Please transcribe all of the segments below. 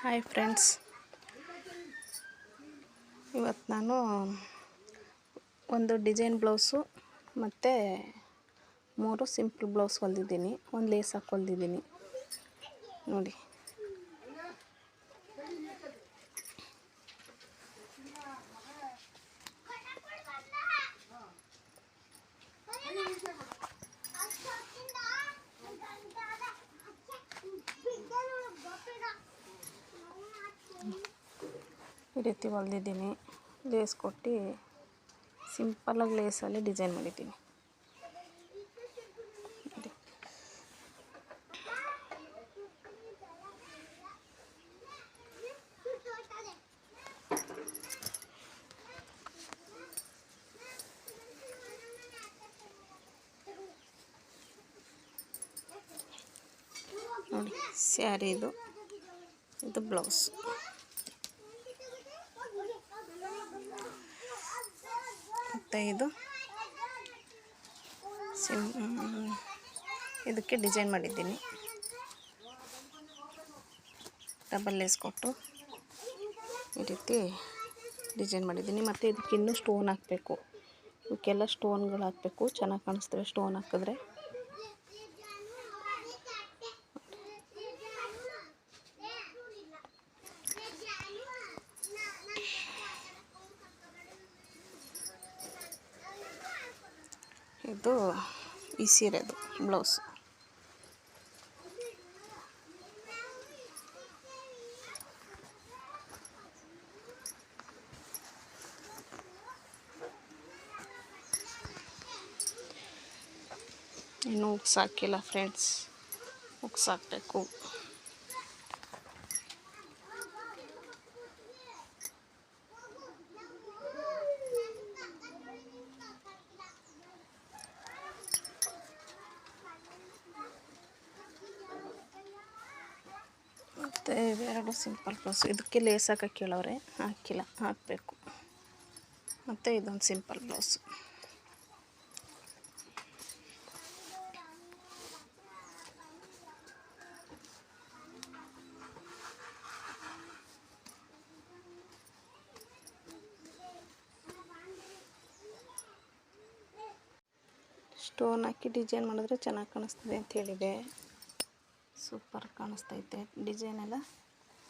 Hi friends, ಇವತ್ತು ನಾನು ಒಂದು ಡಿಸೈನ್ ಬ್ಲೌಸು ಮತ್ತು 3 ಸಿಂಪಲ್ ಬ್ಲೌಸ್ ಹೊಲಿದಿದ್ದೀನಿ. ಒಂದು ಲೇಸ್ ಹಾಕಿ ಹೊಲಿದಿದ್ದೀನಿ ನೋಡಿ. ಈ ರೀತಿ ಹೊಲಿದಿದ್ದೀನಿ. ಲೇಸ್ ಕೊಟ್ಟು ಸಿಂಪಲ್ಲಾಗಿ ಲೇಸಲ್ಲಿ ಡಿಸೈನ್ ಮಾಡಿದ್ದೀನಿ. ನೋಡಿ, ಸ್ಯಾರಿ ಇದು ಬ್ಲೌಸ್. ಮತ್ತು ಇದಕ್ಕೆ ಡಿಸೈನ್ ಮಾಡಿದ್ದೀನಿ. ಡಬಲ್ ಲೇಸ್ ಕೊಟ್ಟು ಈ ರೀತಿ ಡಿಸೈನ್ ಮಾಡಿದ್ದೀನಿ. ಮತ್ತು ಇದಕ್ಕೆ ಇನ್ನೂ ಸ್ಟೋನ್ ಹಾಕಬೇಕು. ಇವಕ್ಕೆಲ್ಲ ಸ್ಟೋನ್ಗಳು ಹಾಕಬೇಕು, ಚೆನ್ನಾಗಿ ಕಾಣಿಸ್ತವೆ ಸ್ಟೋನ್ ಹಾಕಿದ್ರೆ. ಇದು ಈ ಸೀರೆದು ಬ್ಲೌಸ್. ಇನ್ನು ಉಕ್ಸ್ ಹಾಕಿಲ್ಲ ಫ್ರೆಂಡ್ಸ್, ಉಕ್ಸ್ ಹಾಕಬೇಕು. ಮತ್ತು ಇವೆರಡು ಸಿಂಪಲ್ ಬ್ಲೌಸ್. ಇದಕ್ಕೆ ಲೇಸ್ ಹಾಕಕ್ಕೆ ಕೇಳೋರೆ, ಹಾಕಿಲ್ಲ, ಹಾಕಬೇಕು. ಮತ್ತು ಇದೊಂದು ಸಿಂಪಲ್ ಬ್ಲೌಸು. ಸ್ಟೋನ್ ಹಾಕಿ ಡಿಸೈನ್ ಮಾಡಿದ್ರೆ ಚೆನ್ನಾಗಿ ಕಾಣಿಸ್ತದೆ ಅಂತ ಹೇಳಿದೆ. ಸೂಪರ್ ಕಾಣಿಸ್ತೈತೆ, ಡಿಸೈನ್ ಎಲ್ಲ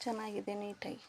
ಚೆನ್ನಾಗಿದೆ, ನೀಟಾಗಿ.